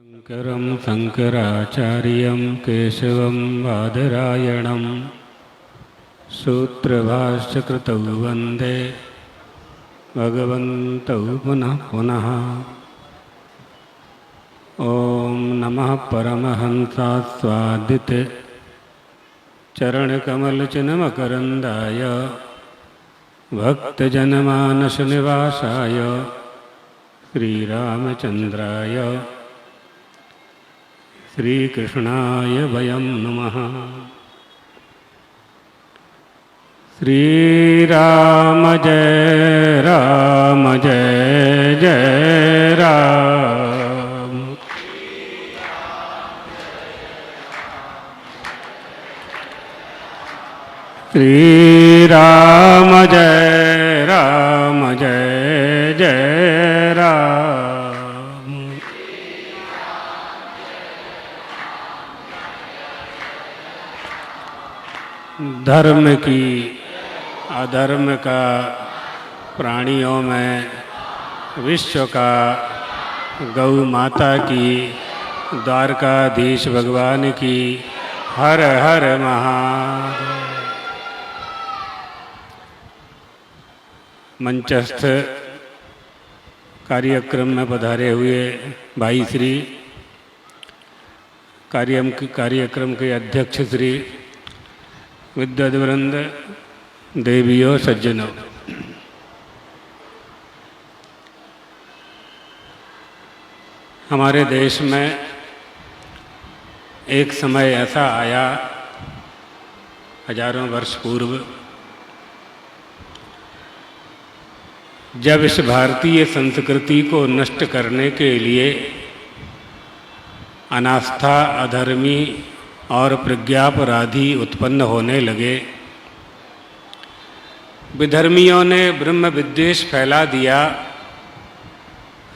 शङ्करं शङ्कराचार्यं केशवं बादरायणं सूत्रभाष्यकृतौ वन्दे भगवन्तौ पुनः पुनः। ॐ नमः परमहंसास्वादिते चरणकमलचिन्मकरन्दाय भक्तजनमानसनिवासाय श्रीरामचन्द्राय श्रीकृष्णाय वयं नमः। श्रीराम जय राम जय जय राम। श्रीराम जय राम जय जय राम। धर्म की अधर्म का प्राणियों में विश्व का गौ माता की द्वारकाधीश भगवान की हर हर महादेव। मंचस्थ कार्यक्रम में पधारे हुए भाई श्री, कार्यक्रम के अध्यक्ष श्री, विद्वद्वृंद, देवियों, सज्जनों, हमारे देश में एक समय ऐसा आया हजारों वर्ष पूर्व, जब इस भारतीय संस्कृति को नष्ट करने के लिए अनास्था, अधर्मी और प्रज्ञापराधी उत्पन्न होने लगे। विधर्मियों ने ब्रह्म विद्वेष फैला दिया।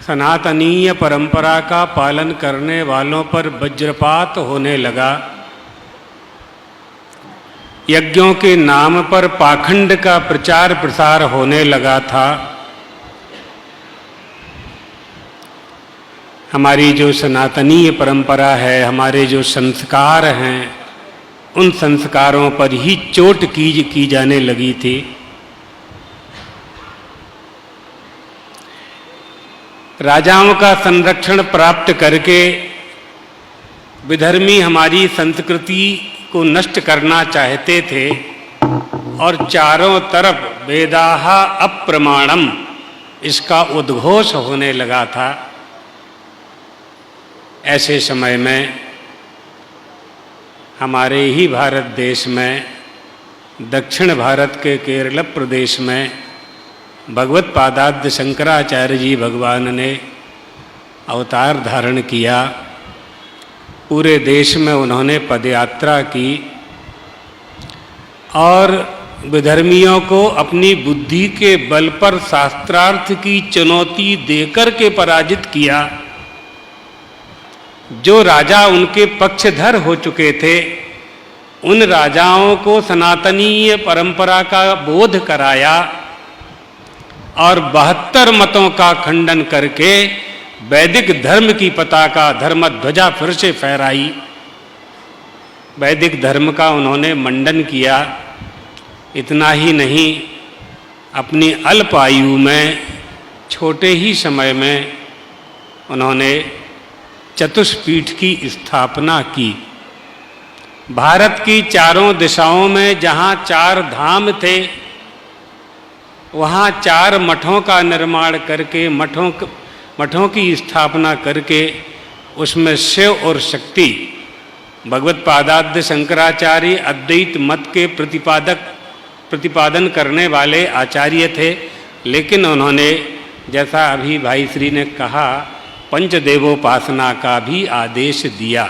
सनातनीय परंपरा का पालन करने वालों पर वज्रपात होने लगा। यज्ञों के नाम पर पाखंड का प्रचार प्रसार होने लगा था। हमारी जो सनातनीय परंपरा है, हमारे जो संस्कार हैं, उन संस्कारों पर ही चोट की जाने लगी थी। राजाओं का संरक्षण प्राप्त करके विधर्मी हमारी संस्कृति को नष्ट करना चाहते थे और चारों तरफ वेदाः अप्रमाणम इसका उद्घोष होने लगा था। ऐसे समय में हमारे ही भारत देश में, दक्षिण भारत के केरल प्रदेश में भगवत पादाद्य शंकराचार्य जी भगवान ने अवतार धारण किया। पूरे देश में उन्होंने पदयात्रा की और विधर्मियों को अपनी बुद्धि के बल पर शास्त्रार्थ की चुनौती देकर के पराजित किया। जो राजा उनके पक्षधर हो चुके थे, उन राजाओं को सनातनीय परंपरा का बोध कराया और 72 मतों का खंडन करके वैदिक धर्म की पताका, धर्म ध्वजा फिर से फहराई। वैदिक धर्म का उन्होंने मंडन किया। इतना ही नहीं, अपनी अल्प आयु में, छोटे ही समय में उन्होंने चतुष्पीठ की स्थापना की। भारत की चारों दिशाओं में जहाँ 4 धाम थे, वहाँ 4 मठों का निर्माण करके, मठों की स्थापना करके उसमें शिव और शक्ति, भगवत पादाद्य शंकराचार्य अद्वैत मत के प्रतिपादन करने वाले आचार्य थे। लेकिन उन्होंने, जैसा अभी भाई श्री ने कहा, पंचदेवोपासना का भी आदेश दिया।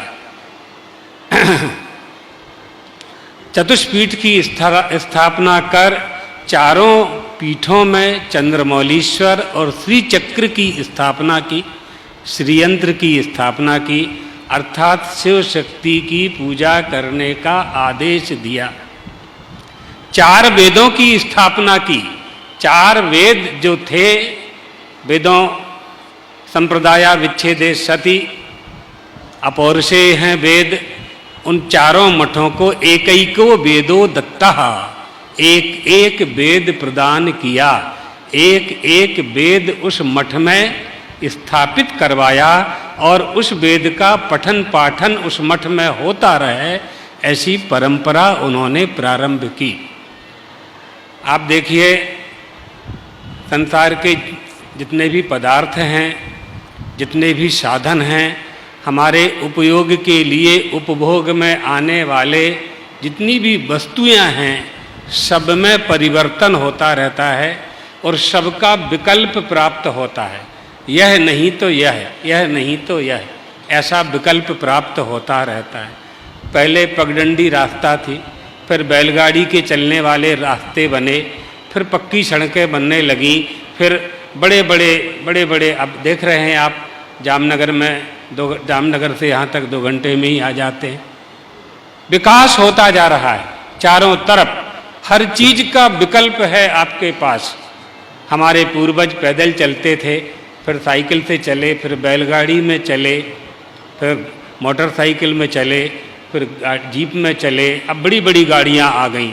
चतुष्पीठ की स्थापना कर चारों पीठों में चंद्रमौलीश्वर और श्री चक्र की स्थापना की, श्रीयंत्र की स्थापना की, अर्थात शिव शक्ति की पूजा करने का आदेश दिया। 4 वेदों की स्थापना की। 4 वेद जो थे, वेदों संप्रदाया विच्छेदे सति, अपौरुषे हैं वेद, उन चारों मठों को एकैको वेदो दत्तः, एक एक वेद प्रदान किया, एक एक वेद उस मठ में स्थापित करवाया और उस वेद का पठन पाठन उस मठ में होता रहे, ऐसी परंपरा उन्होंने प्रारंभ की। आप देखिए, संसार के जितने भी पदार्थ हैं, जितने भी साधन हैं, हमारे उपयोग के लिए उपभोग में आने वाले जितनी भी वस्तुएं हैं, सब में परिवर्तन होता रहता है और सबका विकल्प प्राप्त होता है। यह नहीं तो यह, यह नहीं तो यह, ऐसा विकल्प प्राप्त होता रहता है। पहले पगडंडी रास्ता थी, फिर बैलगाड़ी के चलने वाले रास्ते बने, फिर पक्की सड़कें बनने लगीं, फिर बड़े बड़े अब देख रहे हैं आप जामनगर में, जामनगर से यहाँ तक 2 घंटे में ही आ जाते हैं। विकास होता जा रहा है चारों तरफ, हर चीज का विकल्प है आपके पास। हमारे पूर्वज पैदल चलते थे, फिर साइकिल से चले, फिर बैलगाड़ी में चले, फिर मोटरसाइकिल में चले, फिर जीप में चले, अब बड़ी बड़ी गाड़ियाँ आ गईं।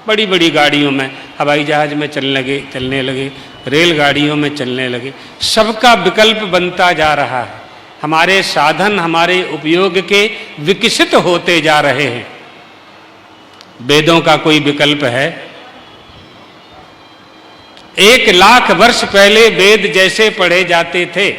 बड़ी बड़ी गाड़ियों में, हवाई जहाज में चलने लगे, रेलगाड़ियों में चलने लगे। सबका विकल्प बनता जा रहा है। हमारे साधन हमारे उपयोग के विकसित होते जा रहे हैं। वेदों का कोई विकल्प है? 1 लाख वर्ष पहले वेद जैसे पढ़े जाते थे,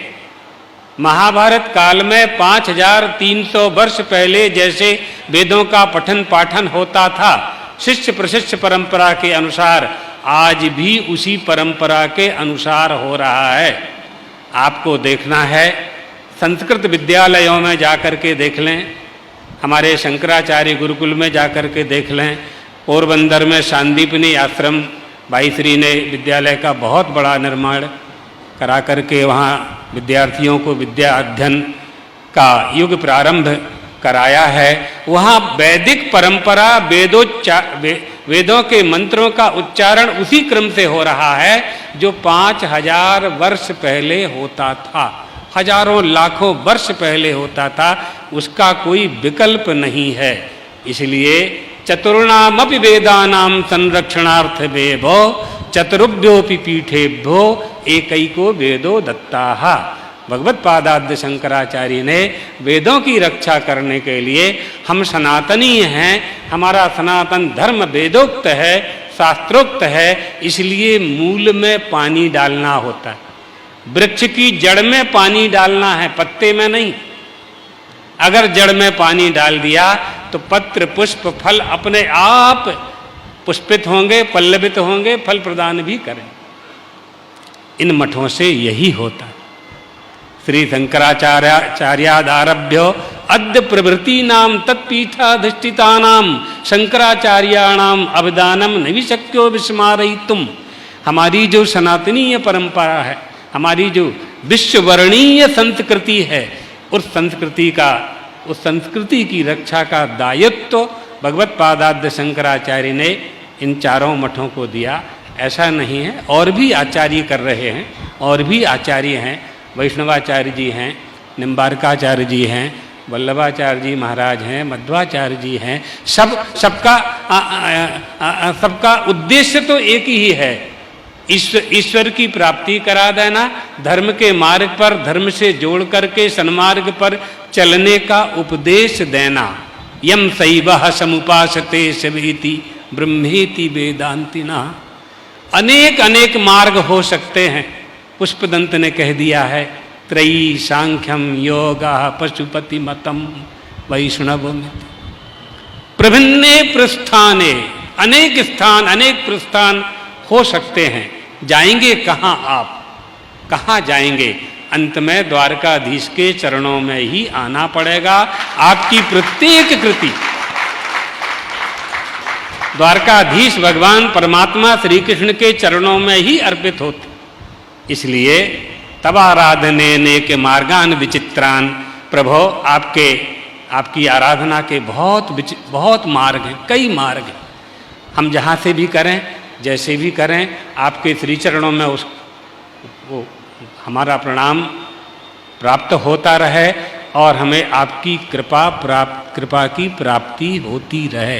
महाभारत काल में 5300 वर्ष पहले जैसे वेदों का पठन पाठन होता था, शिष्य प्रशिष्य परंपरा के अनुसार, आज भी उसी परंपरा के अनुसार हो रहा है। आपको देखना है, संस्कृत विद्यालयों में जाकर के देख लें, हमारे शंकराचार्य गुरुकुल में जाकर के देख लें, पोरबंदर में सांदीपनी आश्रम भाई श्री ने विद्यालय का बहुत बड़ा निर्माण करा करके वहाँ विद्यार्थियों को विद्या अध्ययन का युग प्रारंभ कराया है। वहाँ वैदिक परंपरा वेदों के मंत्रों का उच्चारण उसी क्रम से हो रहा है जो 5000 वर्ष पहले होता था, हजारों लाखों वर्ष पहले होता था। उसका कोई विकल्प नहीं है। इसलिए चतुर्णामपि वेदानां संरक्षणार्थ वेभो चतुर्भ्योऽपि पीठेभ्यो एकैको वेदो दत्ताः। भगवत पादाद्य शंकराचार्य ने वेदों की रक्षा करने के लिए, हम सनातनी हैं, हमारा सनातन धर्म वेदोक्त है, शास्त्रोक्त है, इसलिए मूल में पानी डालना होता है। वृक्ष की जड़ में पानी डालना है, पत्ते में नहीं। अगर जड़ में पानी डाल दिया तो पत्र पुष्प फल अपने आप पुष्पित होंगे, पल्लवित होंगे, फल प्रदान भी करें। इन मठों से यही होता है। श्री शंकराचार्यादारभ्य अद्य प्रभृति नाम तत्पीठाधिष्ठितानां शंकराचार्याणाम अवदानम न शक्यो विस्मारयितुम। हमारी जो सनातनीय परंपरा है, हमारी जो विश्ववर्णीय संस्कृति है, उस संस्कृति की रक्षा का दायित्व भगवत पादाद्य शंकराचार्य ने इन चारों मठों को दिया। ऐसा नहीं है, और भी आचार्य कर रहे हैं, और भी आचार्य हैं, वैष्णवाचार्य जी हैं, निम्बारकाचार्य जी हैं, वल्लभाचार्य जी महाराज हैं, मध्वाचार्य जी हैं। सबका उद्देश्य तो एक ही है, ईश्वर की प्राप्ति करा देना, धर्म के मार्ग पर, धर्म से जोड़ करके सन्मार्ग पर चलने का उपदेश देना। यम शैवः समुपासते शिवेति ब्रह्मेति वेदांतिना। अनेक अनेक मार्ग हो सकते हैं। पुष्पदंत ने कह दिया है, त्रयी सांख्यम योगः पशुपति मतम वैष्णवमिति। प्रभिन्ने प्रस्थाने, अनेक स्थान अनेक प्रस्थान हो सकते हैं। जाएंगे कहाँ आप, कहाँ जाएंगे? अंत में द्वारकाधीश के चरणों में ही आना पड़ेगा। आपकी प्रत्येक कृति द्वारकाधीश भगवान परमात्मा श्री कृष्ण के चरणों में ही अर्पित होती। इसलिए तब आराधने नेक मार्गान विचित्रान। प्रभो, आपकी आराधना के बहुत मार्ग हैं, कई मार्ग हैं। हम जहाँ से भी करें, जैसे भी करें, आपके श्री चरणों में वो हमारा प्रणाम प्राप्त होता रहे। और हमें आपकी कृपा की प्राप्ति होती रहे।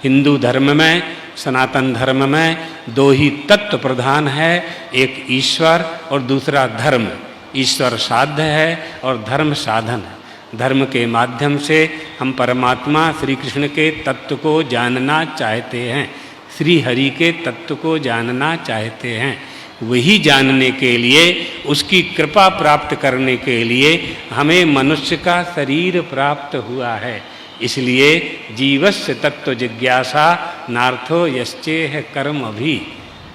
हिंदू धर्म में, सनातन धर्म में दो ही तत्व प्रधान है, एक ईश्वर और दूसरा धर्म। ईश्वर साध्य है और धर्म साधन है। धर्म के माध्यम से हम परमात्मा श्री कृष्ण के तत्व को जानना चाहते हैं, श्री हरि के तत्व को जानना चाहते हैं। वही जानने के लिए, उसकी कृपा प्राप्त करने के लिए हमें मनुष्य का शरीर प्राप्त हुआ है। इसलिए जीवस्य तत्व जिज्ञासा नार्थो यश्चेह कर्म अभी।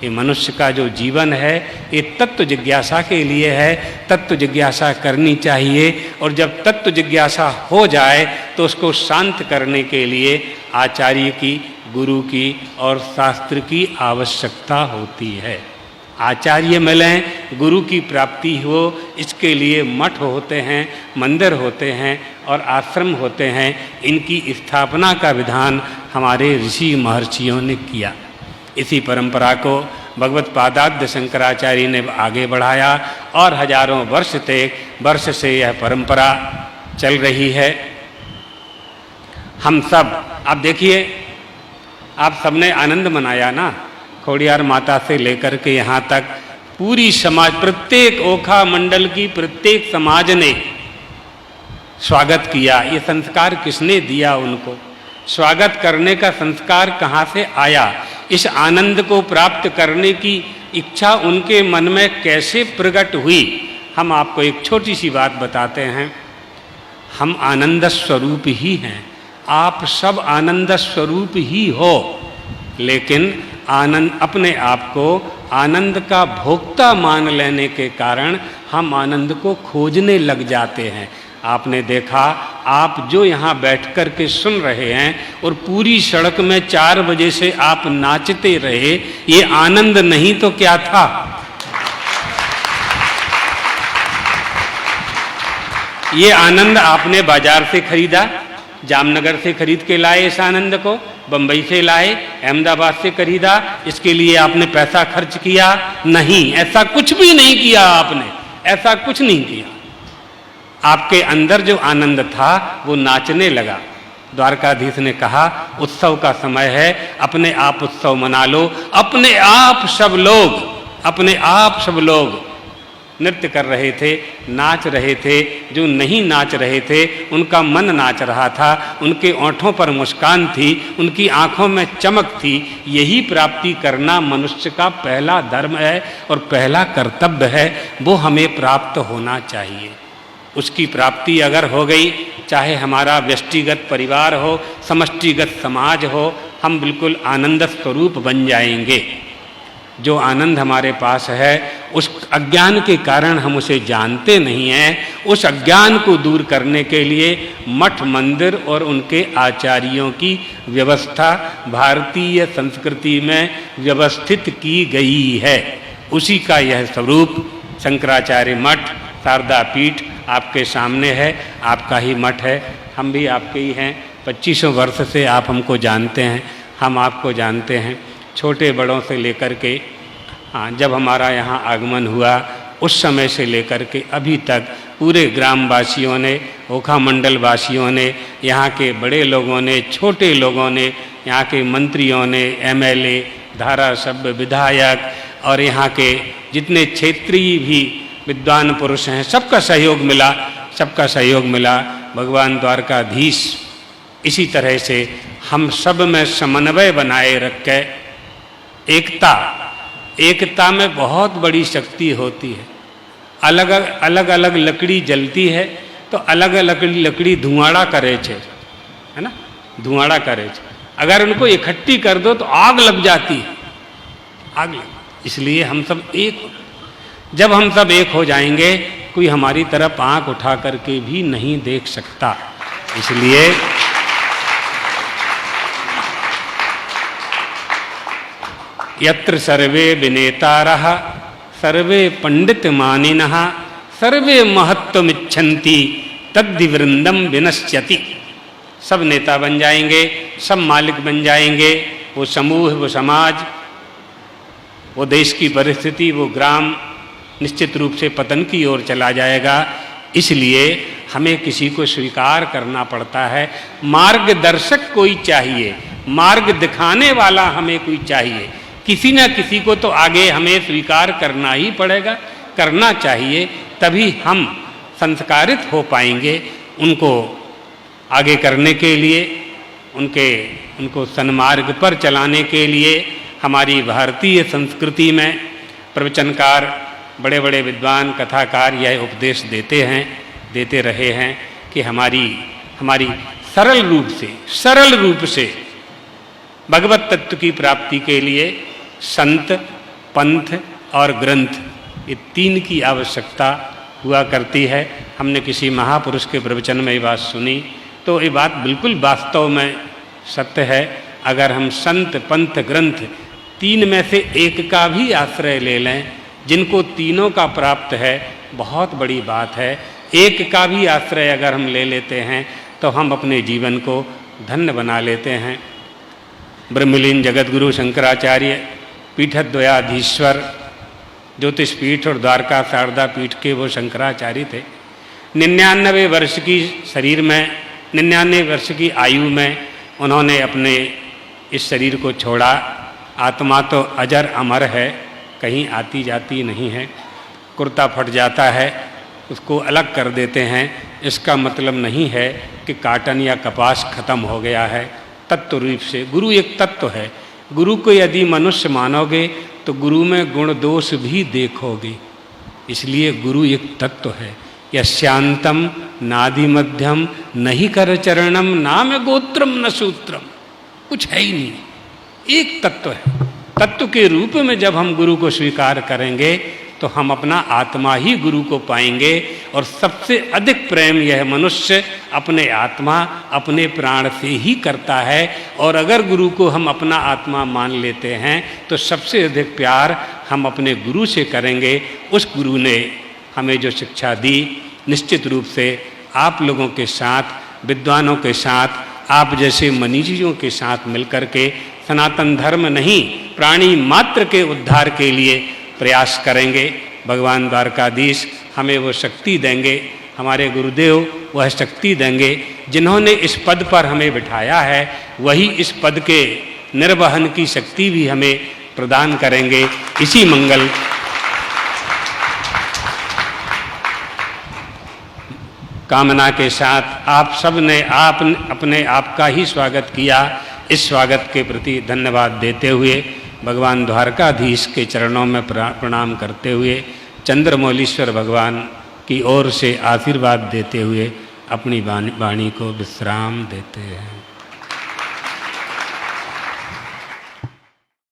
ये मनुष्य का जो जीवन है ये तत्व जिज्ञासा के लिए है। तत्व जिज्ञासा करनी चाहिए और जब तत्व जिज्ञासा हो जाए तो उसको शांत करने के लिए आचार्य की, गुरु की और शास्त्र की आवश्यकता होती है। आचार्य मिलें, गुरु की प्राप्ति हो, इसके लिए मठ होते हैं, मंदिर होते हैं और आश्रम होते हैं। इनकी स्थापना का विधान हमारे ऋषि महर्षियों ने किया। इसी परंपरा को भगवत पादाद्य शंकराचार्य ने आगे बढ़ाया और हजारों वर्ष से यह परंपरा चल रही है। हम सब, आप देखिए, आप सबने आनंद मनाया ना, खोड़ियार माता से लेकर के यहाँ तक पूरी समाज, प्रत्येक ओखा मंडल की प्रत्येक समाज ने स्वागत किया। ये संस्कार किसने दिया उनको? स्वागत करने का संस्कार कहाँ से आया? इस आनंद को प्राप्त करने की इच्छा उनके मन में कैसे प्रकट हुई? हम आपको एक छोटी सी बात बताते हैं। हम आनंद स्वरूप ही हैं, आप सब आनंद स्वरूप ही हो, लेकिन आनंद, अपने आप को आनंद का भोक्ता मान लेने के कारण हम आनंद को खोजने लग जाते हैं। आपने देखा, आप जो यहाँ बैठ कर के सुन रहे हैं और पूरी सड़क में 4 बजे से आप नाचते रहे, ये आनंद नहीं तो क्या था? ये आनंद आपने बाजार से खरीदा, जामनगर से खरीद के लाए इस आनंद को, बंबई से लाए, अहमदाबाद से खरीदा, इसके लिए आपने पैसा खर्च किया? नहीं, ऐसा कुछ भी नहीं किया आपने, ऐसा कुछ नहीं किया। आपके अंदर जो आनंद था वो नाचने लगा। द्वारकाधीश ने कहा उत्सव का समय है, अपने आप उत्सव मना लो। अपने आप सब लोग नृत्य कर रहे थे, नाच रहे थे। जो नहीं नाच रहे थे उनका मन नाच रहा था, उनके ओंठों पर मुस्कान थी, उनकी आंखों में चमक थी। यही प्राप्ति करना मनुष्य का पहला धर्म है और पहला कर्तव्य है, वो हमें प्राप्त होना चाहिए। उसकी प्राप्ति अगर हो गई, चाहे हमारा व्यष्टिगत परिवार हो, समष्टिगत समाज हो, हम बिल्कुल आनंद स्वरूप बन जाएंगे। जो आनंद हमारे पास है, उस अज्ञान के कारण हम उसे जानते नहीं हैं। उस अज्ञान को दूर करने के लिए मठ, मंदिर और उनके आचार्यों की व्यवस्था भारतीय संस्कृति में व्यवस्थित की गई है। उसी का यह स्वरूप शंकराचार्य मठ, शारदा पीठ आपके सामने है, आपका ही मठ है, हम भी आपके ही हैं। 25 वर्ष से आप हमको जानते हैं, हम आपको जानते हैं, छोटे बड़ों से लेकर के, हाँ, जब हमारा यहाँ आगमन हुआ उस समय से लेकर के अभी तक पूरे ग्रामवासियों ने, ओखा मंडल वासियों ने, यहाँ के बड़े लोगों ने, छोटे लोगों ने, यहाँ के मंत्रियों ने, MLA, धारासभ्य, विधायक और यहाँ के जितने क्षेत्रीय भी विद्वान पुरुष हैं, सबका सहयोग मिला। भगवान द्वारकाधीश इसी तरह से हम सब में समन्वय बनाए रखे। एकता में बहुत बड़ी शक्ति होती है। अलग अलग लकड़ी जलती है तो अलग अलग लकड़ी धुआंड़ा करे छे, है ना, धुआंड़ा करे छे। अगर उनको इकट्ठी कर दो तो आग लग जाती है, आग लग। इसलिए हम सब एक, जब हम सब एक हो जाएंगे, कोई हमारी तरफ आंख उठा करके भी नहीं देख सकता। इसलिए यत्र सर्वे विनेतारः सर्वे पंडित मानिनः सर्वे महत्वमिच्छन्ति तद्धि वृंदम विनश्यति। सब नेता बन जाएंगे, सब मालिक बन जाएंगे, वो समूह, वो समाज, वो देश की परिस्थिति, वो ग्राम निश्चित रूप से पतन की ओर चला जाएगा। इसलिए हमें किसी को स्वीकार करना पड़ता है। मार्गदर्शक कोई चाहिए, मार्ग दिखाने वाला हमें कोई चाहिए। किसी न किसी को तो आगे हमें स्वीकार करना ही पड़ेगा, करना चाहिए, तभी हम संस्कारित हो पाएंगे। उनको आगे करने के लिए, उनको सन्मार्ग पर चलाने के लिए हमारी भारतीय संस्कृति में प्रवचनकार, बड़े बड़े विद्वान, कथाकार यह उपदेश देते रहे हैं कि हमारी सरल रूप से भगवत तत्व की प्राप्ति के लिए संत, पंथ और ग्रंथ, ये तीन की आवश्यकता हुआ करती है। हमने किसी महापुरुष के प्रवचन में ये बात सुनी तो ये बात बिल्कुल वास्तव में सत्य है। अगर हम संत, पंथ, ग्रंथ तीन में से एक का भी आश्रय ले लें, जिनको तीनों का प्राप्त है, बहुत बड़ी बात है। एक का भी आश्रय अगर हम ले लेते हैं तो हम अपने जीवन को धन्य बना लेते हैं। ब्रह्मलीन जगतगुरु शंकराचार्य पीठद्वयाधीश्वर, ज्योतिष पीठ और द्वारका शारदा पीठ के वो शंकराचार्य थे। 99 वर्ष की शरीर में, 99 वर्ष की आयु में उन्होंने अपने इस शरीर को छोड़ा। आत्मा तो अजर अमर है, कहीं आती जाती नहीं है। कुर्ता फट जाता है, उसको अलग कर देते हैं। इसका मतलब नहीं है कि काटन या कपास खत्म हो गया है। तत्व रूप से गुरु एक तत्व है। गुरु को यदि मनुष्य मानोगे तो गुरु में गुण दोष भी देखोगे। इसलिए गुरु एक तत्व है। यस्यांतम नादि मध्यम नहीं कर चरणम नाम गोत्रम न सूत्रम, कुछ है ही नहीं, एक तत्व है। तत्व के रूप में जब हम गुरु को स्वीकार करेंगे तो हम अपना आत्मा ही गुरु को पाएंगे। और सबसे अधिक प्रेम यह मनुष्य अपने आत्मा, अपने प्राण से ही करता है। और अगर गुरु को हम अपना आत्मा मान लेते हैं तो सबसे अधिक प्यार हम अपने गुरु से करेंगे। उस गुरु ने हमें जो शिक्षा दी, निश्चित रूप से आप लोगों के साथ, विद्वानों के साथ, आप जैसे मनीषियों के साथ मिलकर के सनातन धर्म नहीं, प्राणी मात्र के उद्धार के लिए प्रयास करेंगे। भगवान द्वारकाधीश हमें वो शक्ति देंगे, हमारे गुरुदेव वह शक्ति देंगे। जिन्होंने इस पद पर हमें बिठाया है वही इस पद के निर्वहन की शक्ति भी हमें प्रदान करेंगे। इसी मंगल कामना के साथ आप सब ने अपने आप का ही स्वागत किया। इस स्वागत के प्रति धन्यवाद देते हुए, भगवान द्वारकाधीश के चरणों में प्रणाम करते हुए, चंद्रमौलीश्वर भगवान की ओर से आशीर्वाद देते हुए अपनी वाणी को विश्राम देते हैं।